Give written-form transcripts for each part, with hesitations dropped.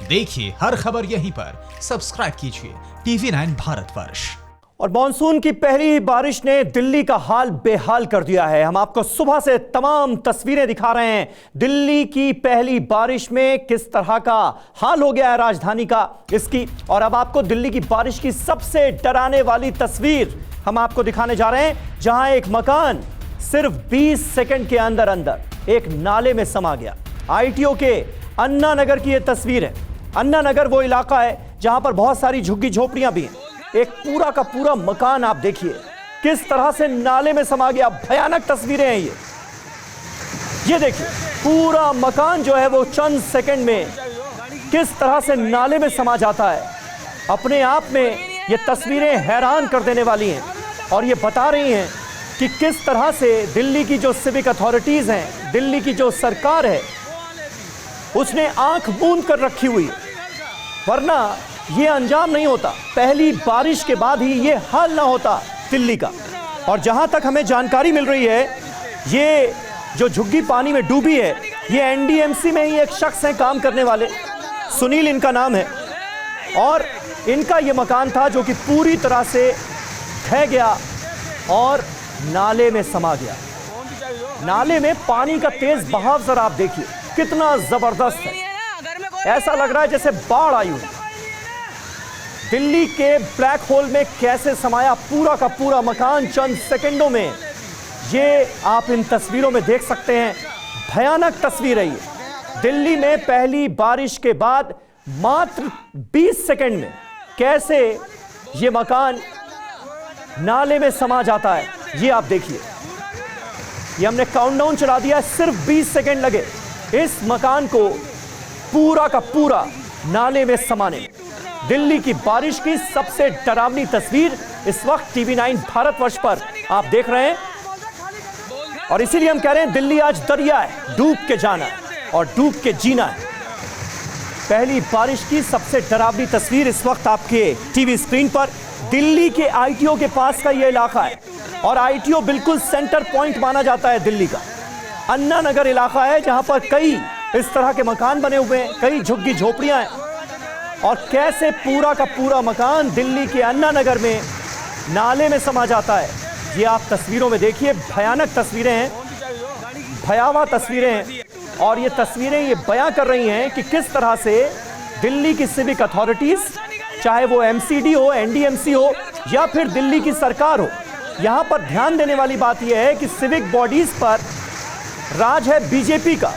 देखिए हर खबर यहीं पर, सब्सक्राइब कीजिए TV9 भारतवर्ष। और मॉनसून की पहली बारिश ने दिल्ली का हाल बेहाल कर दिया है। हम आपको सुबह से तमाम तस्वीरें दिखा रहे हैं दिल्ली की पहली बारिश में किस तरह का हाल हो गया है राजधानी का इसकी। और अब आपको दिल्ली की बारिश की सबसे डराने वाली तस्वीर हम आपको दिखाने जा रहे हैं, जहां एक मकान सिर्फ 20 सेकंड के अंदर अंदर एक नाले में समा गया। ITO के अन्ना नगर की यह तस्वीर है। अन्ना नगर वो इलाका है जहां पर बहुत सारी झुग्गी झोपड़ियां भी हैं। एक पूरा का पूरा मकान आप देखिए किस तरह से नाले में समा गया। भयानक तस्वीरें हैं ये देखिए पूरा मकान जो है वो चंद सेकंड में किस तरह से नाले में समा जाता है। अपने आप में ये तस्वीरें हैरान कर देने वाली हैं और ये बता रही हैं कि किस तरह से दिल्ली की जो सिविक अथॉरिटीज हैं, दिल्ली की जो सरकार है, उसने आंख बूंद कर रखी हुई है, वरना ये अंजाम नहीं होता। पहली बारिश के बाद ही ये हाल ना होता दिल्ली का। और जहां तक हमें जानकारी मिल रही है, ये जो झुग्गी पानी में डूबी है, ये NDMC में ही एक शख्स हैं काम करने वाले, सुनील इनका नाम है। और इनका ये मकान था जो कि पूरी तरह से ढह गया और नाले में समा गया। नाले में पानी का तेज बहाव जरा आप देखिए कितना जबरदस्त है। ऐसा लग रहा है जैसे बाढ़ आई हुई। दिल्ली के ब्लैक होल में कैसे समाया पूरा का पूरा मकान चंद सेकंडों में, ये आप इन तस्वीरों में देख सकते हैं। भयानक तस्वीर है ये। दिल्ली में पहली बारिश के बाद मात्र 20 सेकंड में कैसे ये मकान नाले में समा जाता है, ये आप देखिए। ये हमने काउंटडाउन चला दिया है, सिर्फ 20 सेकंड लगे इस मकान को पूरा का पूरा नाले में समाने में। दिल्ली की बारिश की सबसे डरावनी तस्वीर इस वक्त TV9 भारतवर्ष पर आप देख रहे हैं। और इसीलिए हम कह रहे हैं दिल्ली आज दरिया है, डूब के जाना है और डूब के जीना है। पहली बारिश की सबसे डरावनी तस्वीर इस वक्त आपके टीवी स्क्रीन पर। दिल्ली के ITO के पास का यह इलाका है और ITO बिल्कुल सेंटर पॉइंट माना जाता है दिल्ली का। अन्ना नगर इलाका है जहां पर कई इस तरह के मकान बने हुए हैं, कई झुग्गी झोपड़ियां हैं। और कैसे पूरा का पूरा मकान दिल्ली के अन्ना नगर में नाले में समा जाता है, ये आप तस्वीरों में देखिए। भयानक तस्वीरें हैं, भयावह तस्वीरें हैं। और ये तस्वीरें ये बयां कर रही हैं कि किस तरह से दिल्ली की सिविक अथॉरिटीज, चाहे वो MCD हो, NDMC हो या फिर दिल्ली की सरकार हो, यहां पर ध्यान देने वाली बात यह है कि सिविक बॉडीज पर राज है BJP का,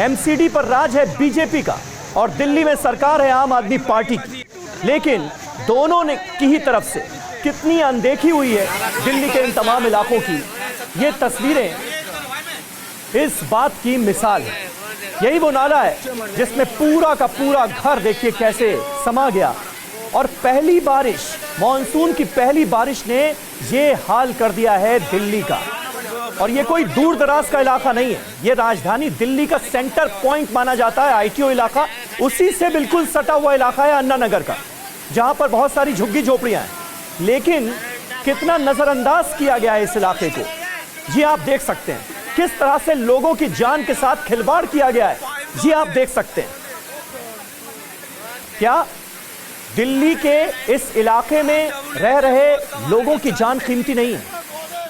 MCD पर राज है BJP का और दिल्ली में सरकार है आम आदमी पार्टी की। लेकिन दोनों ने की ही तरफ से कितनी अनदेखी हुई है दिल्ली के इन तमाम इलाकों की, ये तस्वीरें इस बात की मिसाल है। यही वो नाला है जिसमें पूरा का पूरा घर देखिए कैसे समा गया। और पहली बारिश, मॉनसून की पहली बारिश ने ये हाल कर दिया है दिल्ली का। और ये कोई दूर दराज का इलाका नहीं है, ये राजधानी दिल्ली का सेंटर पॉइंट माना जाता है ITO इलाका। उसी से बिल्कुल सटा हुआ इलाका है अन्ना नगर का, जहां पर बहुत सारी झुग्गी झोपड़ियां हैं। लेकिन कितना नजरअंदाज किया गया है इस इलाके को, ये आप देख सकते हैं। किस तरह से लोगों की जान के साथ खिलवाड़ किया गया है, ये आप देख सकते हैं। क्या दिल्ली के इस इलाके में रह रहे लोगों की जान कीमती नहीं है?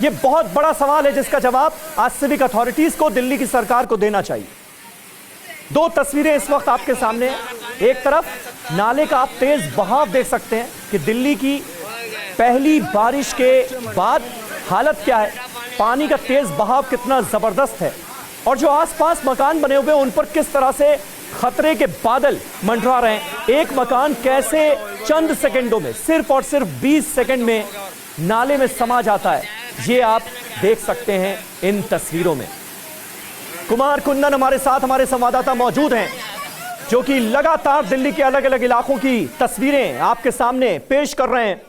ये बहुत बड़ा सवाल है जिसका जवाब आज सिविक अथॉरिटीज को, दिल्ली की सरकार को देना चाहिए। दो तस्वीरें इस वक्त आपके सामने हैं। एक तरफ नाले का आप तेज बहाव देख सकते हैं कि दिल्ली की पहली बारिश के बाद हालत क्या है, पानी का तेज बहाव कितना जबरदस्त है। और जो आसपास मकान बने हुए हैं उन पर किस तरह से खतरे के बादल मंडरा रहे हैं। एक मकान कैसे चंद सेकंडों में, सिर्फ और सिर्फ 20 सेकंड में नाले में समा जाता है, ये आप देख सकते हैं इन तस्वीरों में। कुमार कुंदन हमारे साथ, हमारे संवाददाता मौजूद हैं जो कि लगातार दिल्ली के अलग अलग इलाकों की तस्वीरें आपके सामने पेश कर रहे हैं।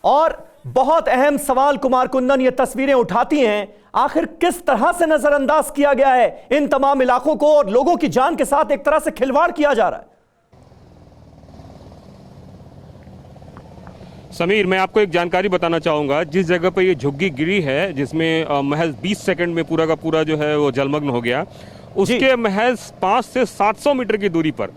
और बहुत अहम सवाल कुमार कुंदन ये तस्वीरें उठाती हैं, आखिर किस तरह से नजरअंदाज किया गया है इन तमाम इलाकों को और लोगों की जान के साथ एक तरह से खिलवाड़ किया जा रहा है। समीर, मैं आपको एक जानकारी बताना चाहूँगा। जिस जगह पर ये झुग्गी गिरी है, जिसमें महज 20 सेकंड में पूरा का पूरा जो है वो जलमग्न हो गया, उसके महज 5 से 700 मीटर की दूरी पर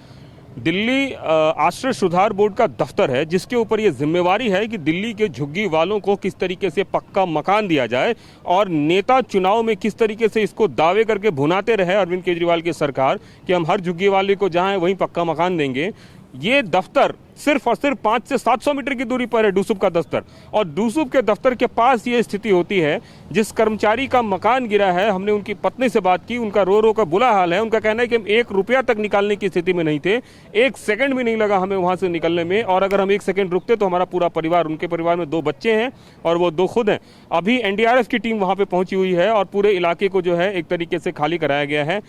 दिल्ली आश्रय सुधार बोर्ड का दफ्तर है, जिसके ऊपर ये जिम्मेवारी है कि दिल्ली के झुग्गी वालों को किस तरीके से पक्का मकान दिया जाए, और नेता चुनाव में किस तरीके से इसको दावे करके भुनाते रहे अरविंद केजरीवाल की सरकार कि हम हर झुग्गी वाले को जहां है वहीं पक्का मकान देंगे। ये दफ्तर सिर्फ और सिर्फ 500 से 700 मीटर की दूरी पर है, डूसुब का दफ्तर, और डूसुब के दफ्तर के पास ये स्थिति होती है। जिस कर्मचारी का मकान गिरा है, हमने उनकी पत्नी से बात की, उनका रो रो का बुरा हाल है। उनका कहना है कि हम 1 रुपया तक निकालने की स्थिति में नहीं थे, 1 सेकंड भी नहीं लगा हमें वहां से निकलने में, और अगर हम 1 सेकंड रुकते तो हमारा पूरा परिवार, उनके परिवार में 2 बच्चे हैं और वो 2 खुद हैं। अभी एनडीआरएफ की टीम वहां पे पहुंची हुई है और पूरे इलाके को जो है एक तरीके से खाली कराया गया है।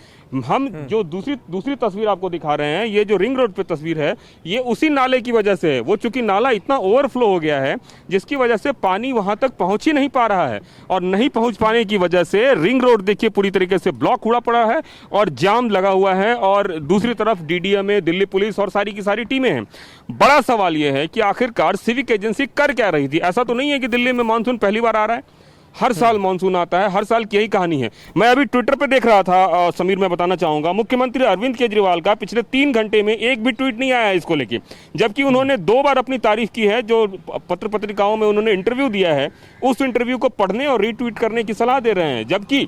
हम जो दूसरी तस्वीर आपको दिखा रहे हैं, ये जो रिंग रोड पे तस्वीर है, ये उसी नाले की वजह से है। वो चूंकि नाला इतना ओवरफ्लो हो गया है, जिसकी वजह से पानी वहां तक पहुंच ही नहीं पा रहा है, और नहीं पहुंच पाने की वजह से रिंग रोड देखिए पूरी तरीके से ब्लॉक हुआ पड़ा है और जाम लगा हुआ है, और दूसरी तरफ डीडीएमए, दिल्ली पुलिस और सारी की सारी टीमें हैं। बड़ा सवाल यह है कि आखिरकार सिविक एजेंसी कर क्या रही थी? ऐसा तो नहीं है कि दिल्ली में मानसून पहली बार आ रहा है, हर साल मानसून आता है, हर साल की यही कहानी है। मैं अभी ट्विटर पे देख रहा था समीर, मैं बताना चाहूंगा, मुख्यमंत्री अरविंद केजरीवाल का पिछले 3 घंटे में एक भी ट्वीट नहीं आया है इसको लेके, जबकि उन्होंने 2 बार अपनी तारीफ की है। जो पत्र पत्रिकाओं में उन्होंने इंटरव्यू दिया है, उस इंटरव्यू को पढ़ने और रीट्वीट करने की सलाह दे रहे हैं, जबकि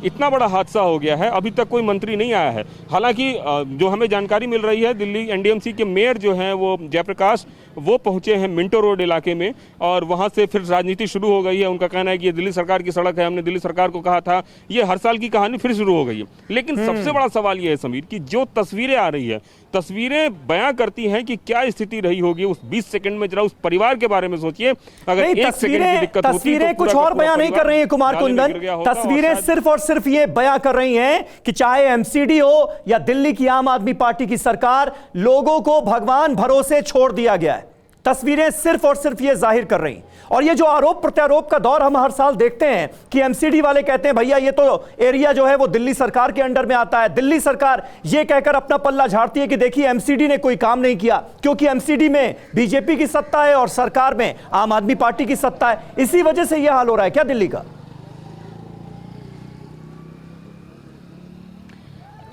इतना बड़ा हादसा हो गया है, अभी तक कोई मंत्री नहीं आया है। हालांकि जो हमें जानकारी मिल रही है, दिल्ली एनडीएमसी के मेयर जो हैं वो जयप्रकाश, वो पहुंचे हैं मिंटो रोड इलाके में, और वहां से फिर राजनीति शुरू हो गई है। उनका कहना है कि ये दिल्ली सरकार की सड़क है, हमने दिल्ली सरकार को कहा था। ये हर साल की कहानी फिर शुरू हो गई है। लेकिन सबसे बड़ा सवाल ये है समीर कि जो तस्वीरें आ रही है, तस्वीरें बयां करती हैं कि क्या स्थिति रही होगी उस 20 सेकंड में। जरा उस परिवार के बारे में सोचिए, अगर 1 सेकंड की दिक्कत होती तस्वीरें तो कुछ और बयां नहीं कर रही है कुमार कुंदन, तस्वीरें सिर्फ और सिर्फ ये बयां कर रही हैं कि चाहे एमसीडी हो या दिल्ली की आम आदमी पार्टी की सरकार, लोगों को भगवान भरोसे छोड़ दिया गया है। तस्वीरें सिर्फ और सिर्फ ये जाहिर कर रही। और ये जो आरोप प्रत्यारोप का दौर हम हर साल देखते हैं कि एमसीडी वाले कहते हैं भैया ये तो एरिया जो है वो दिल्ली सरकार के अंडर में आता है, दिल्ली सरकार ये कहकर अपना पल्ला झाड़ती है कि देखिए एमसीडी ने कोई काम नहीं किया, क्योंकि एमसीडी में बीजेपी की सत्ता है और सरकार में आम आदमी पार्टी की सत्ता है। इसी वजह से यह हाल हो रहा है क्या दिल्ली का?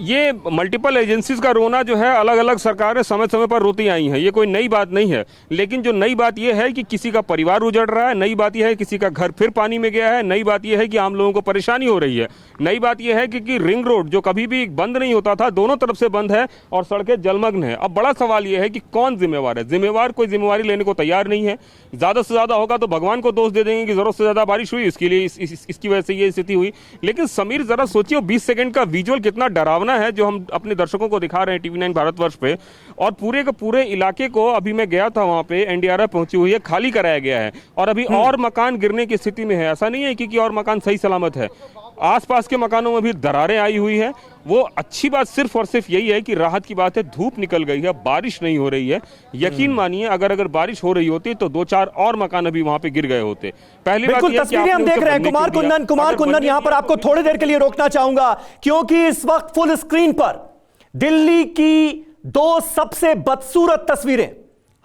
ये मल्टीपल एजेंसीज का रोना जो है, अलग अलग सरकारें समय समय पर रोती आई हैं, ये कोई नई बात नहीं है। लेकिन जो नई बात ये है कि किसी का परिवार उजड़ रहा है, नई बात ये है किसी का घर फिर पानी में गया है, नई बात ये है कि आम लोगों को परेशानी हो रही है, नई बात ये है कि रिंग रोड जो कभी भी बंद नहीं होता था, दोनों तरफ से बंद है और सड़कें जलमग्न है। अब बड़ा सवाल ये है कि कौन जिम्मेवार है? जिम्मेवार कोई जिम्मेवारी लेने को तैयार नहीं है। ज्यादा से ज्यादा होगा तो भगवान को दोष दे देंगे कि जरूरत से ज्यादा बारिश हुई, इसके लिए इसकी वजह से ये स्थिति हुई। लेकिन समीर जरा सोचिए 20 सेकंड का विजुअल कितना डरावना है जो हम अपने दर्शकों को दिखा रहे हैं टीवी 9 भारतवर्ष पे। और पूरे के पूरे इलाके को, अभी मैं गया था वहां पे, एनडीआरएफ पहुंची हुई है, खाली कराया गया है, और अभी और मकान गिरने की स्थिति में है। ऐसा नहीं है कि और मकान सही सलामत है, आसपास के मकानों में भी दरारें आई हुई है। वो अच्छी बात सिर्फ और सिर्फ यही है कि राहत की बात है, धूप निकल गई है, बारिश नहीं हो रही है। यकीन मानिए अगर बारिश हो रही होती तो 2-4 और मकान अभी वहां पे गिर गए होते। पहली बात बिल्कुल तस्वीरें हम देख रहे हैं कुमार कुंदन यहां पर आपको थोड़ी देर के लिए रोकना चाहूंगा, क्योंकि इस वक्त फुल स्क्रीन पर दिल्ली की 2 सबसे बदसूरत तस्वीरें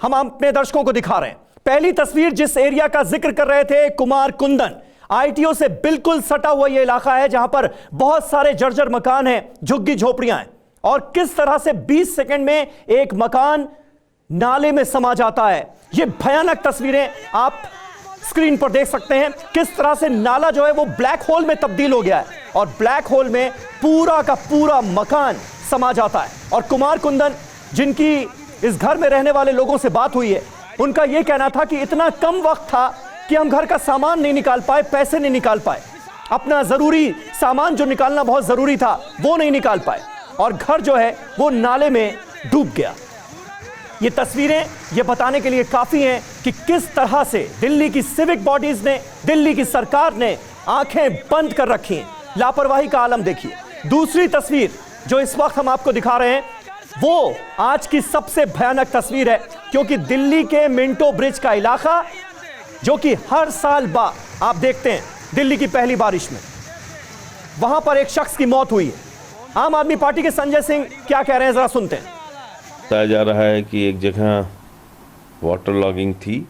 हम अपने दर्शकों को दिखा रहे हैं। पहली तस्वीर जिस एरिया का जिक्र कर रहे थे कुमार कुंदन, आईटीओ से बिल्कुल सटा हुआ यह इलाका है जहां पर बहुत सारे जर्जर मकान हैं, झुग्गी झोपड़ियां हैं, और किस तरह से 20 सेकंड में एक मकान नाले में समा जाता है। यह भयानक तस्वीरें आप स्क्रीन पर देख सकते हैं, किस तरह से नाला जो है वो ब्लैक होल में तब्दील हो गया है, और ब्लैक होल में पूरा का पूरा मकान समा जाता है। और कुमार कुंदन, जिनकी इस घर में रहने वाले लोगों से बात हुई है, उनका यह कहना था कि इतना कम वक्त था कि हम घर का सामान नहीं निकाल पाए, पैसे नहीं निकाल पाए, अपना जरूरी सामान जो निकालना बहुत जरूरी था वो नहीं निकाल पाए, और घर जो है वो नाले में डूब गया। ये तस्वीरें ये बताने के लिए काफी हैं कि किस तरह से दिल्ली की सिविक बॉडीज ने, दिल्ली की सरकार ने आंखें बंद कर रखी हैं। लापरवाही का आलम देखिए। दूसरी तस्वीर जो इस वक्त हम आपको दिखा रहे हैं वो आज की सबसे भयानक तस्वीर है, क्योंकि दिल्ली के मिंटो ब्रिज का इलाका, जो कि हर साल बाद आप देखते हैं दिल्ली की पहली बारिश में, वहां पर एक शख्स की मौत हुई है। आम आदमी पार्टी के संजय सिंह क्या कह रहे हैं, जरा सुनते हैं। बताया जा रहा है कि एक जगह वाटर लॉगिंग थी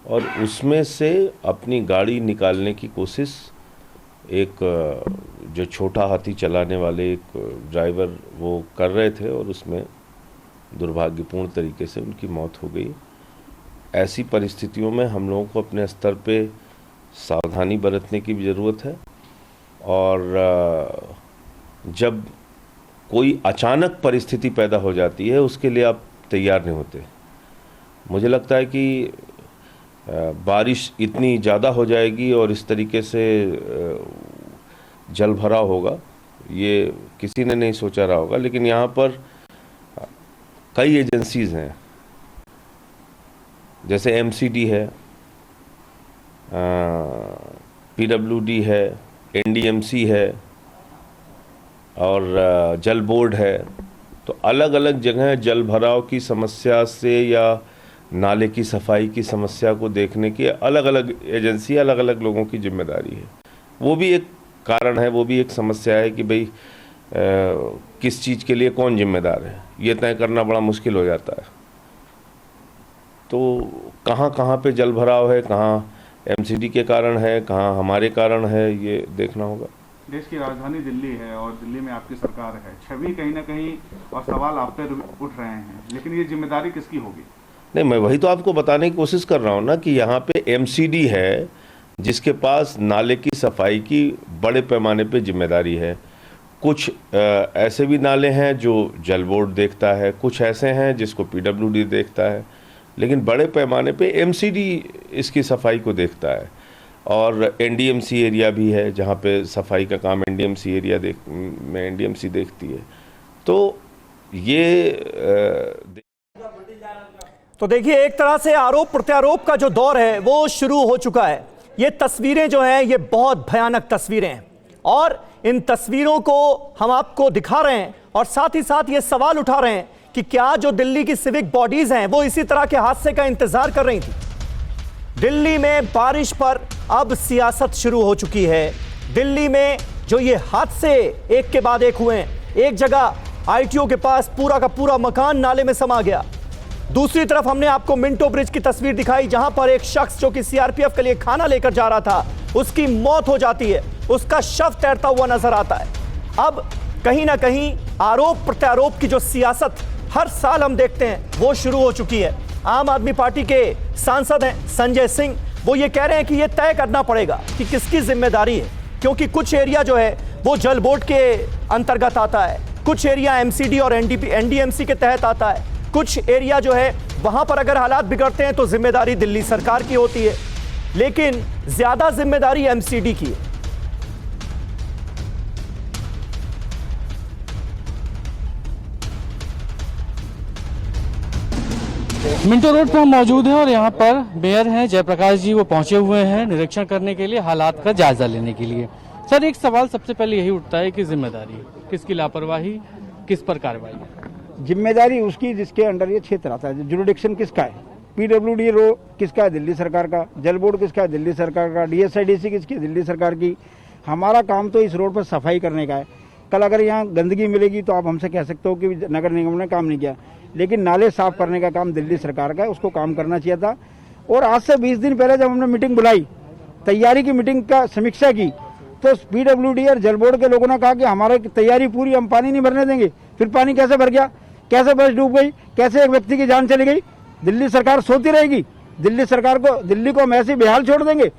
और उसमें से अपनी गाड़ी निकालने की कोशिश एक जो छोटा हाथी चलाने वाले एक ड्राइवर वो कर रहे थे, और उसमें दुर्भाग्यपूर्ण तरीके से उनकी मौत हो गई। ऐसी परिस्थितियों में हम लोगों को अपने स्तर पे सावधानी बरतने की भी ज़रूरत है, और जब कोई अचानक परिस्थिति पैदा हो जाती है उसके लिए आप तैयार नहीं होते। मुझे लगता है कि बारिश इतनी ज़्यादा हो जाएगी और इस तरीके से जल भराव होगा, ये किसी ने नहीं सोचा रहा होगा। लेकिन यहाँ पर कई एजेंसीज़ हैं, जैसे एमसीडी है, पीडब्ल्यूडी है, एनडीएमसी है और जल बोर्ड है। तो अलग अलग जगह जल भराव की समस्या से या नाले की सफाई की समस्या को देखने की अलग अलग एजेंसी, अलग अलग लोगों की जिम्मेदारी है। वो भी एक कारण है, वो भी एक समस्या है कि भाई किस चीज़ के लिए कौन जिम्मेदार है, ये तय करना बड़ा मुश्किल हो जाता है। तो कहाँ कहाँ पे जल भराव है, कहाँ एमसीडी के कारण है, कहाँ हमारे कारण है, ये देखना होगा। देश की राजधानी दिल्ली है और दिल्ली में आपकी सरकार है, छवि कहीं ना कहीं और सवाल आप पर उठ रहे हैं, लेकिन ये जिम्मेदारी किसकी होगी? नहीं, मैं वही तो आपको बताने की कोशिश कर रहा हूँ ना कि यहाँ पे एमसीडी है जिसके पास नाले की सफाई की बड़े पैमाने पे जिम्मेदारी है। कुछ ऐसे भी नाले हैं जो जल बोर्ड देखता है, कुछ ऐसे हैं जिसको पीडब्ल्यूडी देखता है, लेकिन बड़े पैमाने पे एमसीडी इसकी सफाई को देखता है। और एनडीएमसी एरिया भी है जहाँ पे सफाई का काम एनडीएमसी एरिया में एनडीएमसी देखती है। तो ये तो देखिए, एक तरह से आरोप प्रत्यारोप का जो दौर है वो शुरू हो चुका है। ये तस्वीरें जो हैं ये बहुत भयानक तस्वीरें हैं और इन तस्वीरों को हम आपको दिखा रहे हैं और साथ ही साथ ये सवाल उठा रहे हैं कि क्या जो दिल्ली की सिविक बॉडीज हैं वो इसी तरह के हादसे का इंतजार कर रही थी। दिल्ली में बारिश पर अब सियासत शुरू हो चुकी है। दिल्ली में जो ये हादसे एक के बाद एक हुए हैं, एक जगह आईटीओ के पास पूरा का पूरा मकान नाले में समा गया। दूसरी तरफ हमने आपको मिंटो ब्रिज की तस्वीर दिखाई जहां पर एक शख्स जो कि सीआरपीएफ के लिए खाना लेकर जा रहा था, उसकी मौत हो जाती है, उसका शव तैरता हुआ नजर आता है। अब कहीं ना कहीं आरोप प्रत्यारोप की जो सियासत हर साल हम देखते हैं वो शुरू हो चुकी है। आम आदमी पार्टी के सांसद हैं संजय सिंह, वो ये कह रहे हैं कि ये तय करना पड़ेगा कि किसकी जिम्मेदारी है, क्योंकि कुछ एरिया जो है वो जल बोर्ड के अंतर्गत आता है, कुछ एरिया एमसीडी और एनडीएमसी के तहत आता है, कुछ एरिया जो है वहां पर अगर हालात बिगड़ते हैं तो जिम्मेदारी दिल्ली सरकार की होती है, लेकिन ज्यादा जिम्मेदारी एमसीडी की है। मिंटो रोड पर हम मौजूद हैं और यहाँ पर मेयर हैं जयप्रकाश जी, वो पहुंचे हुए हैं निरीक्षण करने के लिए, हालात का जायजा लेने के लिए। सर, एक सवाल सबसे पहले यही उठता है कि जिम्मेदारी किसकी, लापरवाही किस पर कार्रवाई? जिम्मेदारी उसकी जिसके अंडर ये क्षेत्र आता है। जुरिडिक्शन किसका है? पीडब्ल्यूडी रो किसका है? दिल्ली सरकार का। जल बोर्ड किसका है? दिल्ली सरकार का। डीएसआईडीसी किसकी है? दिल्ली सरकार की। हमारा काम तो इस रोड पर सफाई करने का है। कल अगर यहाँ गंदगी मिलेगी तो आप हमसे कह सकते हो कि नगर निगम ने काम नहीं किया, लेकिन नाले साफ करने का काम दिल्ली सरकार का है, उसको काम करना चाहिए था। और आज से 20 दिन पहले जब हमने मीटिंग बुलाई, तैयारी की मीटिंग का समीक्षा की, तो पीडब्ल्यूडी और जल बोर्ड के लोगों ने कहा कि हमारी तैयारी पूरी, हम पानी नहीं भरने देंगे। फिर पानी कैसे भर गया? कैसे बस डूब गई? कैसे एक व्यक्ति की जान चली गई? दिल्ली सरकार सोती रहेगी? दिल्ली सरकार को, दिल्ली को हम ऐसे बेहाल छोड़ देंगे?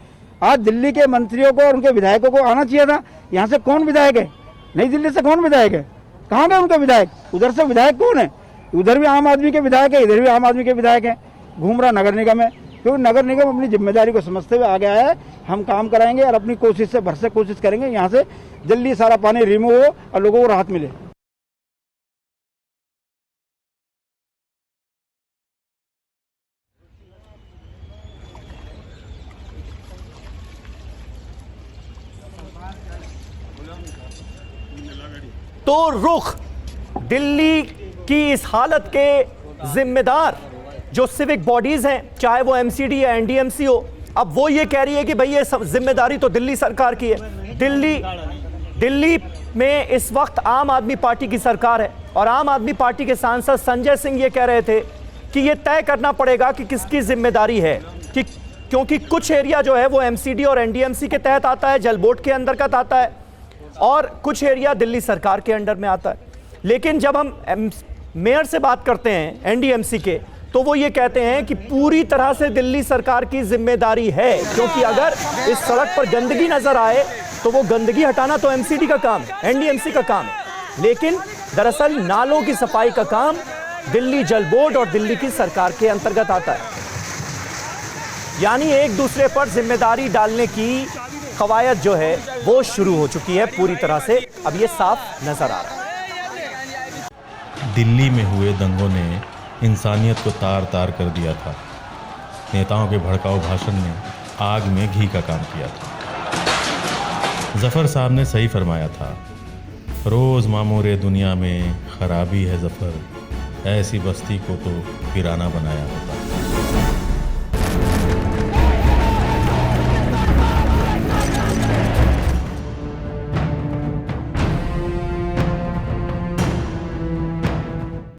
आज दिल्ली के मंत्रियों को और उनके विधायकों को आना चाहिए था। यहाँ से कौन विधायक है? नई दिल्ली से कौन विधायक है? कहाँ गए उनके विधायक? उधर से विधायक कौन है? उधर भी आम आदमी के विधायक है, इधर भी आम आदमी के विधायक है। घूम रहा नगर निगम है, क्योंकि नगर निगम अपनी जिम्मेदारी को समझते हुए आ गया है। हम काम कराएंगे और अपनी कोशिश से भरसक कोशिश करेंगे यहाँ से जल्दी सारा पानी रिमूव हो और लोगों को राहत मिले। तो रुख दिल्ली की इस हालत के जिम्मेदार जो सिविक बॉडीज हैं, चाहे वो एमसीडी या एनडीएमसी हो, अब वो ये कह रही है कि भाई ये जिम्मेदारी तो दिल्ली सरकार की है। दिल्ली में इस वक्त आम आदमी पार्टी की सरकार है और आम आदमी पार्टी के सांसद संजय सिंह ये कह रहे थे कि ये तय करना पड़ेगा कि किसकी जिम्मेदारी है, कि क्योंकि कुछ एरिया जो है वो एमसीडी और एनडीएमसी के तहत आता है, जल बोर्ड के अंतर्गत आता है, और कुछ एरिया दिल्ली सरकार के अंडर में आता है। लेकिन जब हम मेयर से बात करते हैं एनडीएमसी के, तो वो ये कहते हैं कि पूरी तरह से दिल्ली सरकार की जिम्मेदारी है, क्योंकि अगर इस सड़क पर गंदगी नजर आए तो वो गंदगी हटाना तो एमसीडी का काम है, एनडीएमसी का काम है, लेकिन दरअसल नालों की सफाई का काम दिल्ली जल बोर्ड और दिल्ली की सरकार के अंतर्गत आता है। यानी एक दूसरे पर जिम्मेदारी डालने की कवायद जो है वो शुरू हो चुकी है पूरी तरह से, अब ये साफ नजर आ रहा है। दिल्ली में हुए दंगों ने इंसानियत को तार तार कर दिया था। नेताओं के भड़काऊ भाषण ने आग में घी का काम किया था। जफर साहब ने सही फरमाया था, रोज मामूरे दुनिया में खराबी है जफर, ऐसी बस्ती को तो वीराना बनाया होता।